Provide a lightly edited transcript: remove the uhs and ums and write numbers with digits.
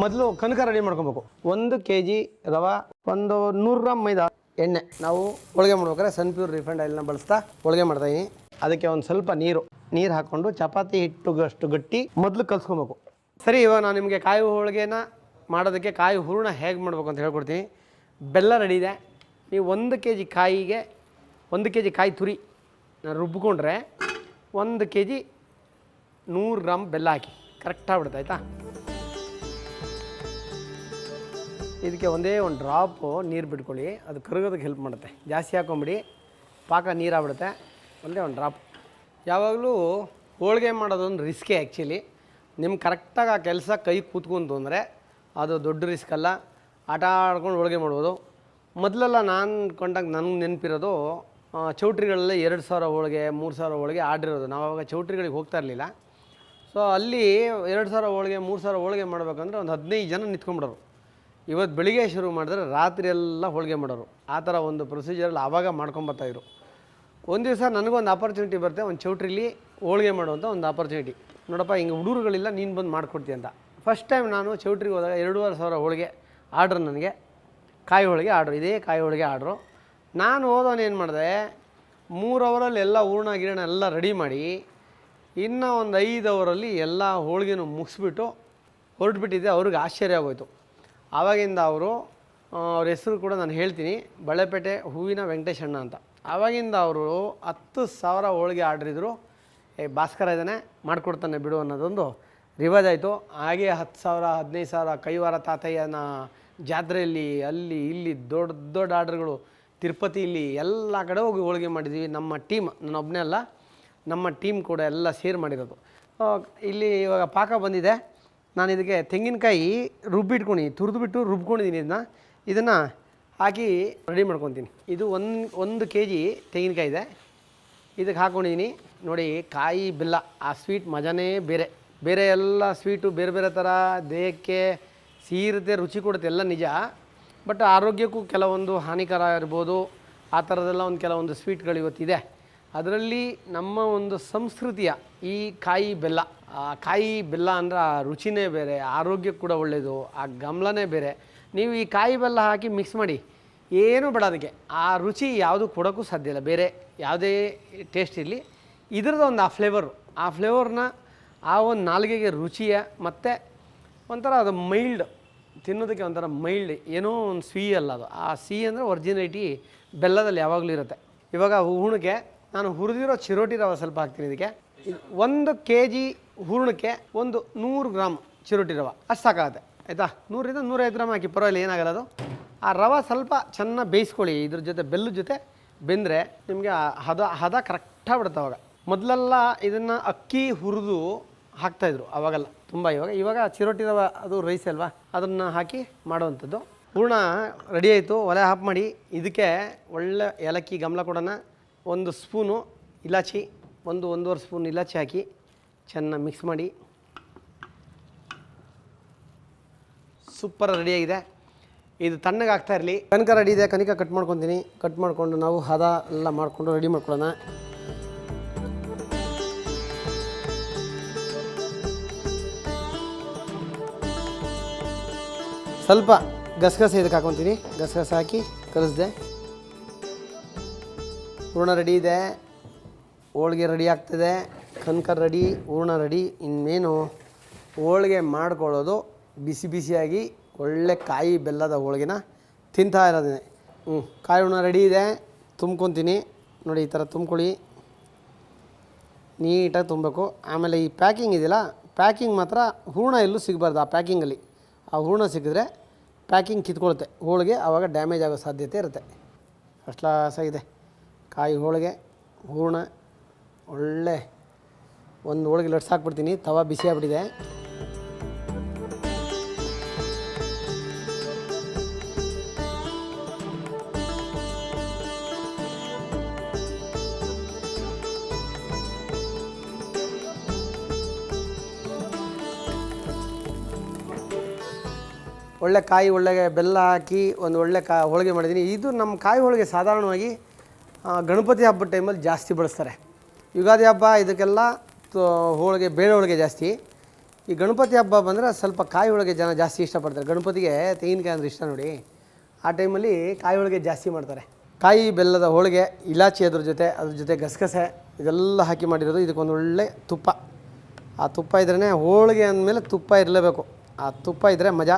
ಮೊದಲು ಕನಕ ರೆಡಿ ಮಾಡ್ಕೊಬೇಕು. 1 kg ರವೆ, ಒಂದು 100 ಗ್ರಾಮ್ ಮೈದಾ, ಎಣ್ಣೆ. ನಾವು ಹೋಳಿಗೆ ಮಾಡ್ಬೇಕಾದ್ರೆ ಸನ್ಪ್ಯೂರ್ ರಿಫೈಂಡ್ ಆಯಿಲ್ನ ಬಳಸ್ತಾ ಹೋಳಿಗೆ ಮಾಡ್ತಾಯಿದ್ದೀನಿ. ಅದಕ್ಕೆ ಒಂದು ಸ್ವಲ್ಪ ನೀರು ಹಾಕ್ಕೊಂಡು ಚಪಾತಿ ಹಿಟ್ಟುಗಷ್ಟು ಗಟ್ಟಿ ಮೊದಲು ಕಲಿಸ್ಕೊಬೇಕು. ಸರಿ, ಇವಾಗ ನಾನು ನಿಮಗೆ ಕಾಯಿ ಹೋಳಿಗೆನ ಮಾಡೋದಕ್ಕೆ ಕಾಯಿ ಹೂರಣ ಹೇಗೆ ಮಾಡ್ಬೇಕು ಅಂತ ಹೇಳ್ಕೊಡ್ತೀನಿ. ಬೆಲ್ಲ ರೆಡಿ ಇದೆ. ನೀವು 1 kg ಕಾಯಿಗೆ 1 kg ಕಾಯಿ ತುರಿ ರುಬ್ಬಿಕೊಂಡ್ರೆ 1 kg 100 ಗ್ರಾಮ್ ಬೆಲ್ಲ ಹಾಕಿ ಕರೆಕ್ಟ್ ಆಗ್ಬಿಡುತ್ತೆ. ಆಯಿತಾ? ಇದಕ್ಕೆ ಒಂದೇ ಒಂದು ಡ್ರಾಪು ನೀರು ಬಿಟ್ಕೊಳ್ಳಿ, ಅದು ಕರಗೋದಕ್ಕೆ ಹೆಲ್ಪ್ ಮಾಡುತ್ತೆ. ಜಾಸ್ತಿ ಹಾಕೊಂಬಿಡಿ, ಪಾಕ ನೀರಾಗ್ಬಿಡುತ್ತೆ. ಒಂದೇ ಒಂದು ಡ್ರಾಪ್. ಯಾವಾಗಲೂ ಹೋಳಿಗೆ ಮಾಡೋದೊಂದು ರಿಸ್ಕೇ ಆ್ಯಕ್ಚುಲಿ. ನಿಮ್ಗೆ ಕರೆಕ್ಟಾಗಿ ಆ ಕೆಲಸ ಕೈ ಕೂತ್ಕೊಂತು ಅಂದರೆ ಅದು ದೊಡ್ಡ ರಿಸ್ಕ್ ಅಲ್ಲ. ಆಟ ಆಡ್ಕೊಂಡು ಹೋಳಿಗೆ ಮಾಡ್ಬೋದು. ಮೊದಲೆಲ್ಲ ನಾನು ಕೊಂಡಾಗ ನನಗೆ ನೆನಪಿರೋದು ಚೌಟ್ರಿಗಳಲ್ಲೇ 2000 ಹೋಳಿಗೆ 3000 ಹೋಳಿಗೆ ಆಡಿರೋದು. ನಾವು ಆವಾಗ ಚೌಟ್ರಿಗಳಿಗೆ ಹೋಗ್ತಾ ಇರಲಿಲ್ಲ. ಸೊ ಅಲ್ಲಿ 2000 ಹೋಳಿಗೆ 3000 ಹೋಳಿಗೆ ಮಾಡ್ಬೇಕಂದ್ರೆ ಒಂದು 15 ಜನ ನಿಂತ್ಕೊಂಡ್ಬಿಡೋರು. ಇವತ್ತು ಬೆಳಿಗ್ಗೆ ಶುರು ಮಾಡಿದ್ರೆ ರಾತ್ರಿ ಎಲ್ಲ ಹೋಳಿಗೆ ಮಾಡೋರು. ಆ ಥರ ಒಂದು ಪ್ರೊಸೀಜರಲ್ಲಿ ಆವಾಗ ಮಾಡ್ಕೊಂಬರ್ತಾಯಿದ್ರು. ಒಂದು ದಿವಸ ನನಗೊಂದು ಆಪರ್ಚುನಿಟಿ ಬರುತ್ತೆ, ಒಂದು ಚೌಟ್ರಿಲಿ ಹೋಳಿಗೆ ಮಾಡುವಂಥ ಒಂದು ಆಪರ್ಚುನಿಟಿ. ನೋಡಪ್ಪ, ಹಿಂಗೆ ಹುಡುಗರುಗಳಿಲ್ಲ, ನೀನು ಬಂದು ಮಾಡಿಕೊಡ್ತೀಯ ಅಂತ. ಫಸ್ಟ್ ಟೈಮ್ ನಾನು ಚೌಟ್ರಿಗೆ ಹೋದಾಗ 2500 ಹೋಳಿಗೆ ಆರ್ಡ್ರ್, ನನಗೆ ಕಾಯಿ ಹೋಳಿಗೆ ಆರ್ಡ್ರು, ಇದೇ ಕಾಯಿ ಹೋಳಿಗೆ ಆರ್ಡ್ರು. ನಾನು ಹೋದವನು ಏನು ಮಾಡಿದೆ, 3 ಅವರಲ್ಲಿ ಎಲ್ಲ ಹೂರಣ ಗಿರಣ ಎಲ್ಲ ರೆಡಿ ಮಾಡಿ ಇನ್ನೂ ಒಂದು 5 ಅವರಲ್ಲಿ ಎಲ್ಲ ಹೋಳಿಗೆನೂ ಮುಗಿಸ್ಬಿಟ್ಟು ಹೊರಟುಬಿಟ್ಟಿದ್ದೆ. ಅವ್ರಿಗೆ ಆಶ್ಚರ್ಯ ಆಗೋಯ್ತು. ಆವಾಗಿಂದ ಅವ್ರ ಹೆಸರು ಕೂಡ ನಾನು ಹೇಳ್ತೀನಿ, ಬಳೆಪೇಟೆ ಹೂವಿನ ವೆಂಕಟೇಶ್ ಅಣ್ಣ ಅಂತ. ಆವಾಗಿಂದ ಅವರು 10,000 ಹೋಳಿಗೆ ಆರ್ಡ್ರಿದ್ರು. ಭಾಸ್ಕರ ಇದ್ದಾನೆ, ಮಾಡಿಕೊಡ್ತಾನೆ ಬಿಡು ಅನ್ನೋದೊಂದು ರಿವಾಜ್ ಆಯಿತು. ಹಾಗೆ 10,000 15,000 ಕೈವಾರ ತಾತಯ್ಯನ ಜಾತ್ರೆಯಲ್ಲಿ ಅಲ್ಲಿ ಇಲ್ಲಿ ದೊಡ್ಡ ದೊಡ್ಡ ಆರ್ಡ್ರ್ಗಳು, ತಿರುಪತಿಲಿ ಎಲ್ಲ ಕಡೆ ಹೋಗಿ ಹೋಳಿಗೆ ಮಾಡಿದ್ವಿ. ನಮ್ಮ ಟೀಮ್, ನಾನೊಬ್ಬನೇ ಅಲ್ಲ, ನಮ್ಮ ಟೀಮ್ ಕೂಡ ಎಲ್ಲ ಸೇರ್ ಮಾಡಿರೋದು. ಇಲ್ಲಿ ಇವಾಗ ಪಾಕ ಬಂದಿದೆ. ನಾನು ಇದಕ್ಕೆ ತೆಂಗಿನಕಾಯಿ ತುರಿದುಬಿಟ್ಟು ರುಬ್ಕೊಂಡಿದ್ದೀನಿ. ಇದನ್ನು ಹಾಕಿ ರೆಡಿ ಮಾಡ್ಕೊತೀನಿ. ಇದು 1 kg ತೆಂಗಿನಕಾಯಿ ಇದೆ. ಇದಕ್ಕೆ ಹಾಕ್ಕೊಂಡಿದ್ದೀನಿ ನೋಡಿ. ಕಾಯಿ ಬೆಲ್ಲ, ಆ ಸ್ವೀಟ್ ಮಜಾನೇ ಬೇರೆ. ಬೇರೆ ಎಲ್ಲ ಸ್ವೀಟು ಬೇರೆ ಬೇರೆ ಥರ ದೇಹಕ್ಕೆ ಸಿಹಿ ಇರುತ್ತೆ, ರುಚಿ ಕೊಡುತ್ತೆ, ಎಲ್ಲ ನಿಜ. ಬಟ್ ಆರೋಗ್ಯಕ್ಕೂ ಕೆಲವೊಂದು ಹಾನಿಕರ ಇರ್ಬೋದು. ಆ ಥರದ್ದೆಲ್ಲ ಕೆಲವೊಂದು ಸ್ವೀಟ್ಗಳು ಇವತ್ತಿದೆ. ಅದರಲ್ಲಿ ನಮ್ಮ ಒಂದು ಸಂಸ್ಕೃತಿಯ ಈ ಕಾಯಿ ಬೆಲ್ಲ, ಆ ಕಾಯಿ ಬೆಲ್ಲ ಅಂದರೆ ಆ ರುಚಿನೇ ಬೇರೆ, ಆರೋಗ್ಯಕ್ಕೆ ಕೂಡ ಒಳ್ಳೆಯದು, ಆ ಗಮಲನೇ ಬೇರೆ. ನೀವು ಈ ಕಾಯಿ ಬೆಲ್ಲ ಹಾಕಿ ಮಿಕ್ಸ್ ಮಾಡಿ, ಏನೂ ಬೇಡ ಅದಕ್ಕೆ. ಆ ರುಚಿ ಯಾವುದು ಕೊಡೋಕ್ಕೂ ಸಾಧ್ಯ ಇಲ್ಲ, ಬೇರೆ ಯಾವುದೇ ಟೇಸ್ಟ್ ಇರಲಿ. ಇದ್ರದ್ದು ಒಂದು ಆ ಫ್ಲೇವರ್ನ ಆ ಒಂದು ನಾಲಿಗೆಗೆ ರುಚಿಯ, ಮತ್ತು ಒಂಥರ ಅದು ಮೈಲ್ಡ್, ತಿನ್ನೋದಕ್ಕೆ ಒಂಥರ ಮೈಲ್ಡ್, ಏನೋ ಒಂದು ಸಿಹಿ ಅಲ್ಲ ಅದು. ಆ ಸಿಹಿ ಅಂದರೆ ಒರಿಜಿನಾಲಿಟಿ ಬೆಲ್ಲದಲ್ಲಿ ಯಾವಾಗಲೂ ಇರುತ್ತೆ. ಇವಾಗ ಹೂರಣಕ್ಕೆ ನಾನು ಹುರಿದಿರೋ ಚಿರೋಟಿ ರವೆ ಸ್ವಲ್ಪ ಹಾಕ್ತೀನಿ. ಇದಕ್ಕೆ 1 kg ಹೂರಣಕ್ಕೆ ಒಂದು 100 ಗ್ರಾಮ್ ಚಿರೋಟಿ ರವೆ ಅಷ್ಟು ಸಾಕಾಗುತ್ತೆ. ಆಯಿತಾ? 100ರಿಂದ 150 ಗ್ರಾಮ್ ಹಾಕಿ, ಪರವಾಗಿಲ್ಲ, ಏನಾಗಲ್ಲ ಅದು. ಆ ರವೆ ಸ್ವಲ್ಪ ಚೆನ್ನಾಗಿ ಬೇಯಿಸ್ಕೊಳ್ಳಿ. ಇದ್ರ ಜೊತೆ ಬೆಲ್ಲದ ಜೊತೆ ಬೆಂದರೆ ನಿಮಗೆ ಹದ ಕರೆಕ್ಟಾಗ್ಬಿಡುತ್ತೆ. ಅವಾಗ ಮೊದಲೆಲ್ಲ ಇದನ್ನು ಅಕ್ಕಿ ಹುರಿದು ಹಾಕ್ತಾಯಿದ್ರು ಅವಾಗೆಲ್ಲ ತುಂಬ. ಇವಾಗ ಚಿರೋಟಿ ರವೆ ಅದು ರೈಸ್ ಅಲ್ವಾ, ಅದನ್ನು ಹಾಕಿ ಮಾಡುವಂಥದ್ದು. ಹೂರಣ ರೆಡಿ ಆಯಿತು. ಒಲೆ ಆಫ್ ಮಾಡಿ ಇದಕ್ಕೆ ಒಳ್ಳೆ ಏಲಕ್ಕಿ ಗಮಲ ಕೊಡೋಣ. 1 ಸ್ಪೂನು ಇಲಾಚಿ, 1-1.5 ಸ್ಪೂನ್ ಇಲಾಚಿ ಹಾಕಿ ಚೆನ್ನಾಗಿ ಮಿಕ್ಸ್ ಮಾಡಿ. ಸೂಪರ್ ರೆಡಿಯಾಗಿದೆ. ಇದು ತಣ್ಣಗೆ ಆಗ್ತಾ ಇರಲಿ. ಕನಕ ರೆಡಿ ಇದೆ. ಕನಕ ಕಟ್ ಮಾಡ್ಕೊತೀನಿ. ಕಟ್ ಮಾಡಿಕೊಂಡು ನಾವು ಹದ ಎಲ್ಲ ಮಾಡಿಕೊಂಡು ರೆಡಿ ಮಾಡ್ಕೊಳ್ಳೋಣ. ಸ್ವಲ್ಪ ಗಸಗಸೆ ಇದಕ್ಕೆ ಹಾಕೊತೀನಿ. ಗಸಗಸೆ ಹಾಕಿ ಕಲಿಸ್ದೆ. ಹೂರಣ ರೆಡಿ ಇದೆ. ಹೋಳಿಗೆ ರೆಡಿ ಆಗ್ತದೆ. ಕನಕ ರೆಡಿ, ಹೂರಣ ರೆಡಿ. ಇನ್ನೇನು ಹೋಳಿಗೆ ಮಾಡ್ಕೊಳ್ಳೋದು, ಬಿಸಿ ಬಿಸಿಯಾಗಿ ಒಳ್ಳೆ ಕಾಯಿ ಬೆಲ್ಲದ ಹೋಳಿಗೆನ ತಿಂತಾ ಇರೋದೇ. ಕಾಯಿ ಹೂರಣ ರೆಡಿ ಇದೆ. ತುಂಬ್ಕೊತೀನಿ ನೋಡಿ. ಈ ಥರ ತುಂಬ್ಕೊಳ್ಳಿ, ನೀಟಾಗಿ ತುಂಬಬೇಕು. ಆಮೇಲೆ ಈ ಪ್ಯಾಕಿಂಗ್ ಇದೆಯಲ್ಲ, ಪ್ಯಾಕಿಂಗ್ ಮಾತ್ರ ಹೂರಣ ಎಲ್ಲೂ ಸಿಗಬಾರ್ದು. ಆ ಪ್ಯಾಕಿಂಗಲ್ಲಿ ಆ ಹೂರಣ ಸಿಕ್ಕಿದ್ರೆ ಪ್ಯಾಕಿಂಗ್ ಕಿತ್ಕೊಳುತ್ತೆ ಹೋಳಿಗೆ, ಆವಾಗ ಡ್ಯಾಮೇಜ್ ಆಗೋ ಸಾಧ್ಯತೆ ಇರುತ್ತೆ. ಫಸ್ಟ್ ಕ್ಲಾಸಾಗಿದೆ ಕಾಯಿ ಹೋಳಿಗೆ. ಹೂರಣ ಒಳ್ಳೆ ಒಂದು ಹೋಳಿಗೆ ಲಟ್ಸಾಕ್ಬಿಡ್ತೀನಿ. ತವಾ ಬಿಸಿ ಆಗ್ಬಿಟ್ಟಿದೆ. ಒಳ್ಳೆ ಕಾಯಿ, ಒಳ್ಳೆ ಬೆಲ್ಲ ಹಾಕಿ ಒಂದು ಒಳ್ಳೆ ಹೋಳಿಗೆ ಮಾಡಿದ್ದೀನಿ. ಇದು ನಮ್ಮ ಕಾಯಿ ಹೋಳಿಗೆ ಸಾಧಾರಣವಾಗಿ ಗಣಪತಿ ಹಬ್ಬದ ಟೈಮಲ್ಲಿ ಜಾಸ್ತಿ ಬಳಸ್ತಾರೆ. ಯುಗಾದಿ ಹಬ್ಬ ಇದಕ್ಕೆಲ್ಲ ಹೋಳಿಗೆ, ಬೇಳೆ ಹೋಳಿಗೆ ಜಾಸ್ತಿ. ಈ ಗಣಪತಿ ಹಬ್ಬ ಬಂದರೆ ಸ್ವಲ್ಪ ಕಾಯಿ ಹೋಳಿಗೆ ಜನ ಜಾಸ್ತಿ ಇಷ್ಟಪಡ್ತಾರೆ. ಗಣಪತಿಗೆ ತೆಂಗಿನಕಾಯಿ ಅಂದರೆ ಇಷ್ಟ ನೋಡಿ. ಆ ಟೈಮಲ್ಲಿ ಕಾಯಿ ಹೋಳಿಗೆ ಜಾಸ್ತಿ ಮಾಡ್ತಾರೆ. ಕಾಯಿ ಬೆಲ್ಲದ ಹೋಳಿಗೆ, ಇಲಾಚಿ ಅದ್ರ ಜೊತೆ ಗಸಗಸೆ ಇದೆಲ್ಲ ಹಾಕಿ ಮಾಡಿರೋದು. ಇದಕ್ಕೊಂದು ಒಳ್ಳೆ ತುಪ್ಪ. ಆ ತುಪ್ಪ ಇದ್ರೇ ಹೋಳಿಗೆ ಅಂದಮೇಲೆ ತುಪ್ಪ ಇರಲೇಬೇಕು. ಆ ತುಪ್ಪ ಇದ್ದರೆ ಮಜಾ.